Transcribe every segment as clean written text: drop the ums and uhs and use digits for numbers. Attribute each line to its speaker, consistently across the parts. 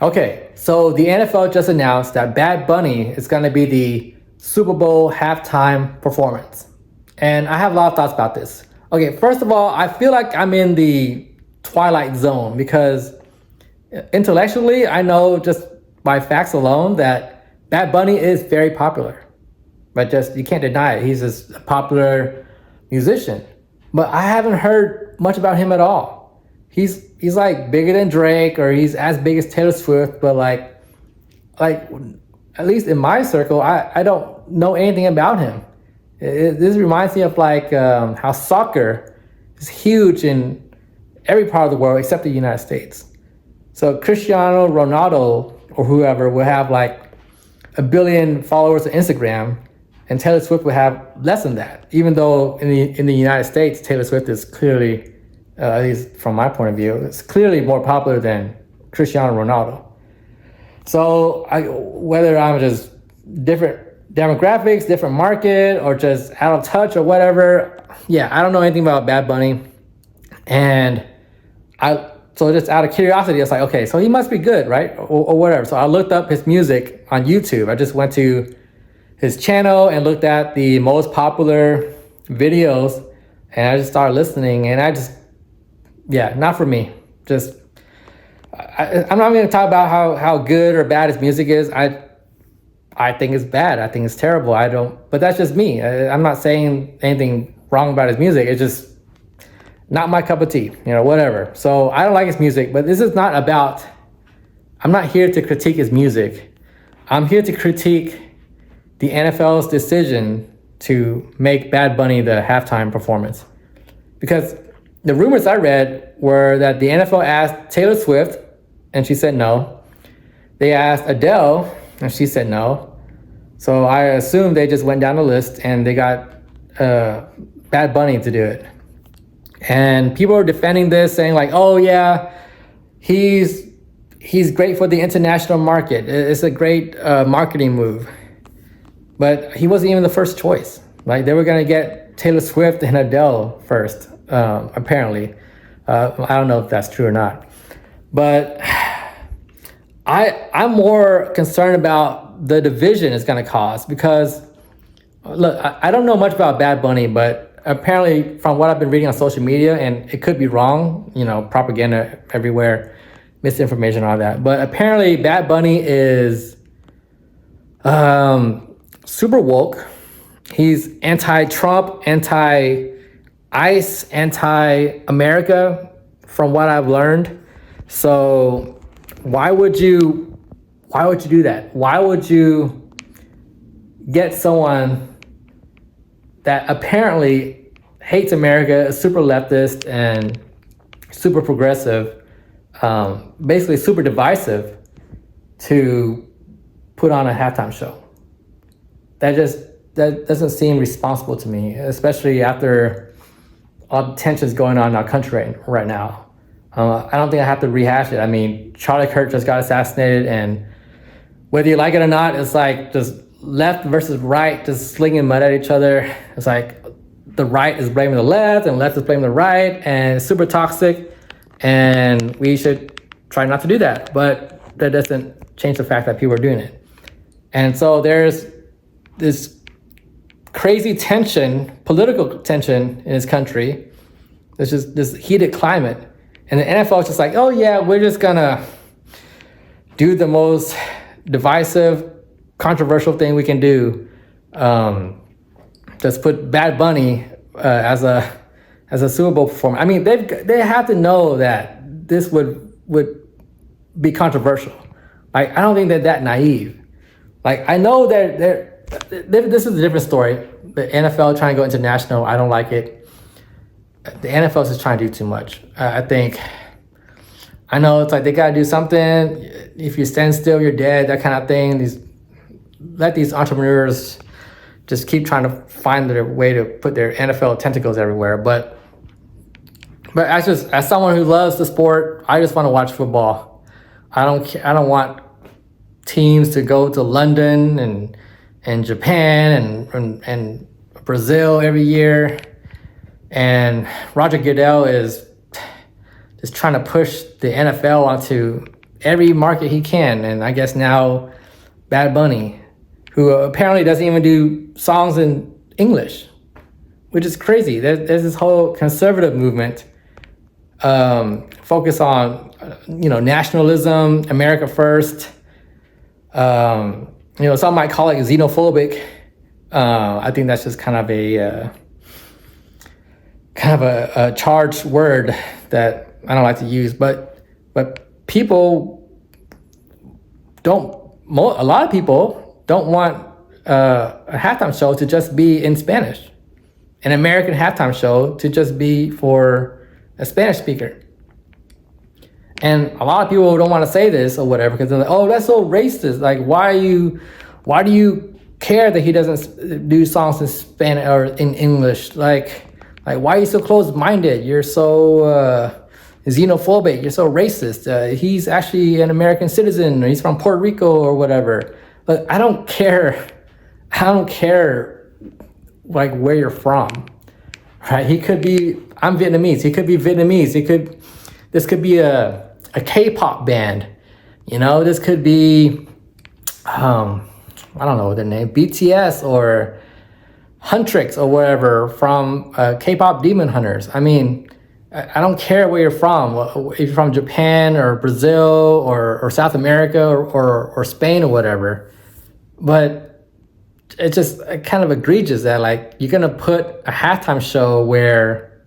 Speaker 1: Okay, so the NFL just announced that Bad Bunny is going to be the Super Bowl halftime performance. And I have a lot of thoughts about this. Okay, first of all, I feel like I'm in the twilight zone because intellectually, I know just by facts alone that Bad Bunny is very popular. But just, you can't deny it. He's just a popular musician. But I haven't heard much about him at all. He's like bigger than Drake, or he's as big as Taylor Swift, but like at least in my circle, I don't know anything about him. This reminds me of like how soccer is huge in every part of the world except the United States. So Cristiano Ronaldo or whoever will have like 1 billion followers on Instagram, and Taylor Swift will have less than that. Even though in the United States, Taylor Swift is clearly, at least from my point of view, it's clearly more popular than Cristiano Ronaldo. So whether I'm just different demographics, different market, or just out of touch or whatever, yeah, I don't know anything about Bad Bunny. And so just out of curiosity, I was like, okay, so he must be good, right? Or whatever. So I looked up his music on YouTube. I just went to his channel and looked at the most popular videos, and I just started listening, and not for me. Just, I'm not going to talk about how good or bad his music is. I think it's bad. I think it's terrible. But that's just me. I'm not saying anything wrong about his music. It's just not my cup of tea, whatever. So I don't like his music, but this is not about, I'm not here to critique his music. I'm here to critique the NFL's decision to make Bad Bunny the halftime performance. Because the rumors I read were that the NFL asked Taylor Swift, and she said no. They asked Adele, and she said no. So I assume they just went down the list and they got Bad Bunny to do it. And people are defending this, saying like, oh yeah, he's great for the international market. It's a great marketing move. But he wasn't even the first choice. Like, they were gonna get Taylor Swift and Adele first, apparently. I don't know if that's true or not. But I'm more concerned about the division it's gonna cause, because look, I don't know much about Bad Bunny, but apparently from what I've been reading on social media, and it could be wrong, propaganda everywhere, misinformation, all that. But apparently Bad Bunny is super woke. He's anti-Trump, anti-ICE, anti-America, from what I've learned. So why would you do that? Why would you get someone that apparently hates America, is super leftist and super progressive, basically super divisive, to put on a halftime show? That doesn't seem responsible to me, especially after all the tensions going on in our country right now. I don't think I have to rehash it. I mean, Charlie Kirk just got assassinated, and whether you like it or not, it's like just left versus right, just slinging mud at each other. It's like the right is blaming the left and left is blaming the right, and it's super toxic, and we should try not to do that. But that doesn't change the fact that people are doing it. And so there's this crazy tension, political tension in this country. There's just this heated climate. And the NFL is just like, oh yeah, we're just gonna do the most divisive, controversial thing we can do. Just put Bad Bunny as a Super Bowl performer. I mean, they have to know that this would be controversial. Like, I don't think they're that naive. Like, I know that this is a different story. The NFL trying to go international, I don't like it. The NFL is just trying to do too much. I know it's like they gotta do something. If you stand still, you're dead, that kind of thing. Let these entrepreneurs just keep trying to find their way to put their NFL tentacles everywhere. But as someone who loves the sport, I just want to watch football. I don't want teams to go to London and Japan and Brazil every year. And Roger Goodell is just trying to push the NFL onto every market he can. And I guess now Bad Bunny, who apparently doesn't even do songs in English, which is crazy. There's this whole conservative movement focus on, nationalism, America first. Some might call it xenophobic. I think that's just kind of a charged word that I don't like to use, but people a lot of people don't want a halftime show to just be in Spanish, an American halftime show to just be for a Spanish speaker. And a lot of people don't want to say this or whatever because they're like, oh, that's so racist. Like, why do you care that he doesn't do songs in Spanish or in English? Like why are you so close-minded? You're so xenophobic. You're so racist. He's actually an American citizen, or he's from Puerto Rico or whatever. But I don't care. Like where you're from, right? He could be. I'm Vietnamese. He could be Vietnamese. This could be a K-pop band. This could be. I don't know the name, BTS or Huntrix or whatever from K-pop Demon Hunters. I mean, I don't care where you're from. If you're from Japan or Brazil or South America or Spain or whatever. But it's just kind of egregious that like you're gonna put a halftime show where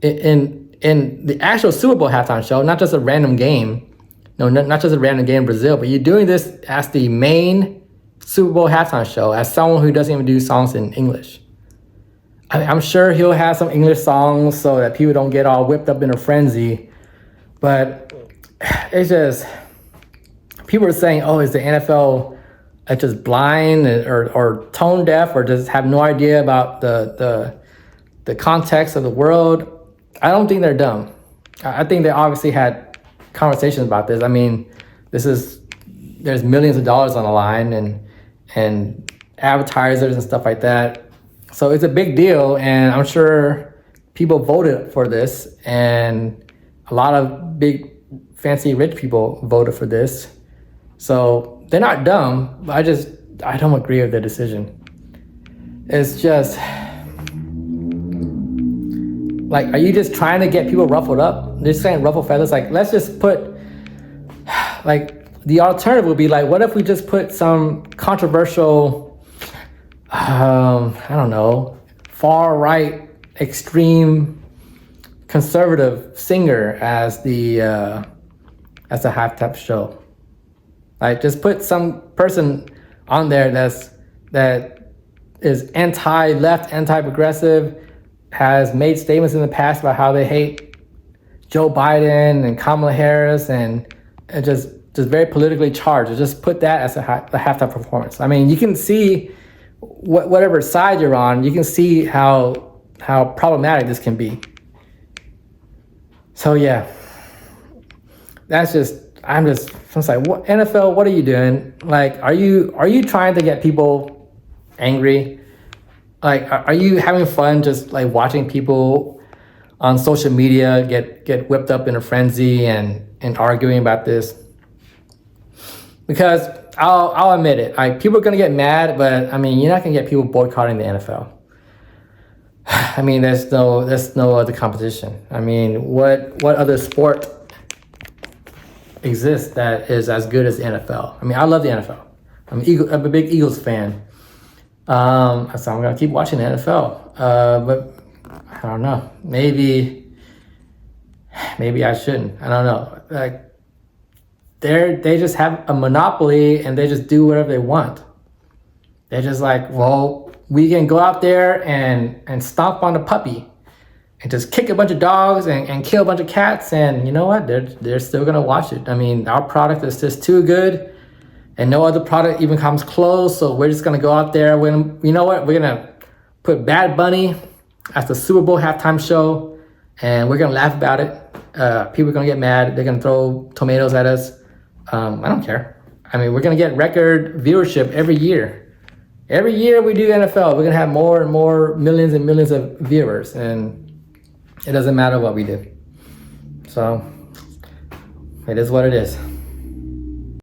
Speaker 1: in the actual Super Bowl halftime show, not just a random game, not just a random game in Brazil, but you're doing this as the main Super Bowl halftime show as someone who doesn't even do songs in English. I'm sure he'll have some English songs so that people don't get all whipped up in a frenzy, but it's just, people are saying, oh, is the NFL just blind or tone deaf or just have no idea about the context of the world? I don't think they're dumb. I think they obviously had conversations about this. I mean, there's millions of dollars on the line and advertisers and stuff like that. So it's a big deal, and I'm sure people voted for this, and a lot of big, fancy, rich people voted for this. So they're not dumb, but I don't agree with their decision. It's just, like, are you just trying to get people ruffled up? They're saying ruffle feathers. Like, let's just put, like, the alternative would be like, what if we just put some controversial, I don't know, far right, extreme, conservative singer as the halftime show? Like, just put some person on there that is anti-left, anti-progressive, has made statements in the past about how they hate Joe Biden and Kamala Harris and just very politically charged. Just put that as the halftime performance. I mean, you can see whatever side you're on, you can see how problematic this can be. So yeah, I'm just like, what, NFL, what are you doing? Like, are you trying to get people angry? Like, are you having fun just like watching people on social media get whipped up in a frenzy and arguing about this? Because I'll admit it, like, people are gonna get mad, but I mean, you're not gonna get people boycotting the NFL. I mean, there's no other competition. I mean, what other sport exists that is as good as the NFL? I mean, I love the NFL. I'm a big Eagles fan. So I'm gonna keep watching the NFL. But I don't know. Maybe I shouldn't. I don't know. Like, they just have a monopoly and they just do whatever they want. They're just like, well, we can go out there and stomp on a puppy and just kick a bunch of dogs and kill a bunch of cats, and you know what? They're still gonna watch it. I mean, our product is just too good, and no other product even comes close. So we're just gonna go out there. You know what? We're gonna put Bad Bunny as the Super Bowl halftime show, and we're gonna laugh about it. People are gonna get mad. They're gonna throw tomatoes at us. I don't care. I mean, we're gonna get record viewership every year. Every year we do NFL, we're gonna have more and more millions and millions of viewers, and it doesn't matter what we do. So it is what it is.